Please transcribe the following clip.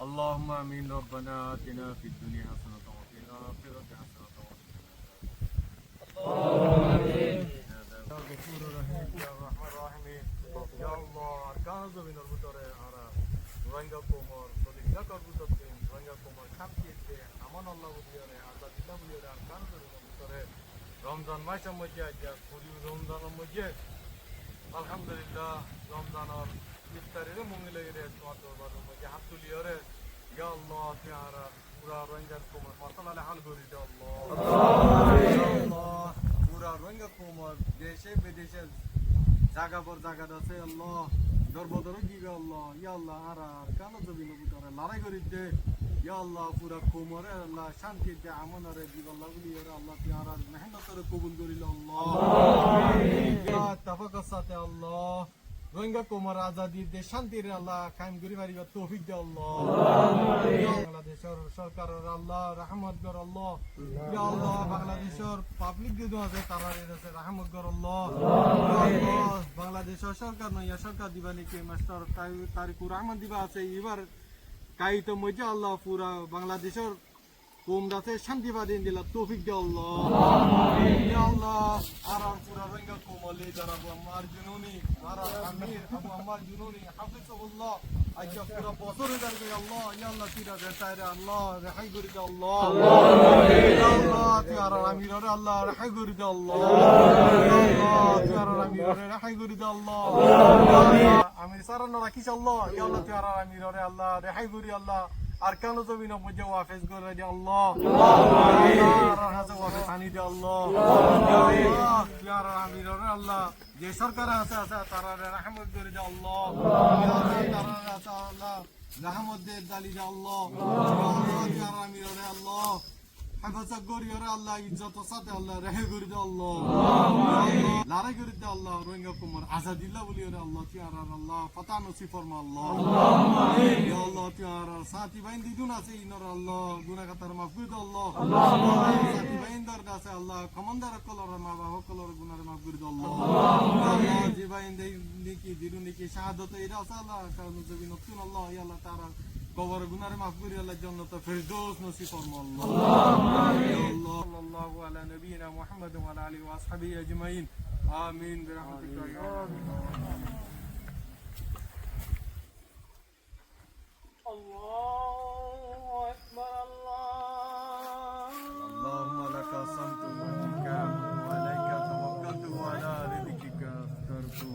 اللهم آمين ربنا آتنا في الدنيا حسنة وفي الآخرة حسنة غفور رحيم يا الرحمن الرحيم يا الله أركان زمينর ভিতরে আমরা রোহিঙ্গা কোমর সলিঙ্গা করবুততিন রোহিঙ্গা কোমর শান্তিতে আমান আল্লাহ বুলিয়ারে আজাদিল্লাহ বুলিয়ারে আরকান জমিনের ভিতরে রমজান মাসের মধ্যে আজ পুরি রমজানের মধ্যে আলহামদুলিল্লাহ রমজানের ইফতারের মঙ্গলের তোমার দরবারের মধ্যে হাত তুলিয়ারে ইয়া আল্লাহ তাআলা পুরা রোহিঙ্গা কোমর মাসালা হাল করে দাও আল্লাহ পুরা রোহিঙ্গা কোমর দেশে বিদেশে জায়গা পর জায়গা আছে আল্লাহ দরবারে দিবে আল্লাহ ইয়া আল্লাহ আর কানো জমিনের ভিতরে লড়াই করে দে ইয়া আল্লাহ পুরা কোমরে আল্লাহ শান্তিতে আমানরে দিবে আল্লাহ বলি আল্লাহ তাআলা মেহনতরে কবুল করিল আল্লাহ আমিন ইয়া তাফাক্কুর সাথে আল্লাহ রোহিঙ্গা কোমর আজাদি দে শান্তির আল্লাহ কায়েম করি পারিবা তৌফিক দে আল্লাহ আমিন বাংলাদেশের সরকারের আল্লাহ রহমত কর আল্লাহ ইয়া আল্লাহ বাংলাদেশের পাবলিক যে আছে তারা আছে রহমত কর আল্লাহ আল্লাহ বাংলাদেশের সরকার নয় সরকার দিবা নাকি মাস্টার তারিকুর রহমান দিবা আছে এবার কাই তো মজা আল্লাহ পুরা বাংলাদেশের কোমদাতে শান্তিবাদী দিলা তৌফিক দে আল্লাহ আমিন ইয়া আল্লাহ আর পুরা রোহিঙ্গা কোমলে যারা আমার জুনুনি আর আমির আবু আমার জুনুনি হাফিজুল্লাহ আজকে পুরা বছর যাবে আল্লাহ ইয়া আল্লাহ তিরা বেতারে আল্লাহ রেহাই করে দে আল্লাহ ইয়া আল্লাহ তিয়ার আমিরের আল্লাহ রেহাই করে দে আল্লাহ ইয়া আল্লাহ তিয়ার আমিরের রেহাই করে দে আল্লাহ আমির সারানো রাখিস আল্লাহ ইয়া আল্লাহ তিয়ার আমিরের আল্লাহ রেহাই করে আল্লাহ আর কেন জমিন মধ্যে ওয়াফেজ করে দে আল্লাহ আর হাজে ওয়াফেজ আনি দে আল্লাহ ইয়ার আমিরের আল্লাহ যে সরকার আছে তারা রহমত করে দে আল্লাহ তারা আছে আল্লাহ রহমত দে দালি দে আল্লাহ ইয়ার আমিরের আল্লাহ হেফাজত করি আল্লাহ ইজ্জত সাথে আল্লাহ রেহে করে দে আল্লাহ লড়াই করে দে আল্লাহ রোহিঙ্গা কুমার আজাদিল্লাহ বলি আল্লাহ তিয়ার আল্লাহ ফাতা নসিব ফরমা আল্লাহ ইয়া আল্লাহ তিয়ার সাথী বাইন দিদুন আছে ইনর আল্লাহ গুনাহ খাতার মাফ করে দে আল্লাহ সাথী বাইন দর আছে আল্লাহ কমান্ডার কলর মা বাবা কলর গুনাহ মাফ করে দে আল্লাহ আল্লাহ যে বাইন দেখি দিদুন দেখি শাহাদাত এরা আছে আল্লাহ কারণ জবি নতুন আল্লাহ ইয়া আল্লাহ তাআলা কবর গুনাহ মাফ করে আল্লাহ জান্নাত ফেরদৌস নসিব ফরমা আল্লাহ আল্লাহ সাল্লাল্লাহু আলা নবিয়িনা মুহাম্মদ ওয়া আলা আলিহি ওয়া আসহাবিহি আজমাইন আমিন বিরহমাতিকা ইয়া আল্লাহু আকবার আল্লাহুম্মা লাকা সামতু ওয়া বিকা ওয়া আলাইকা তাওয়াক্কালতু ওয়া আলা রিযিকা আফতারতু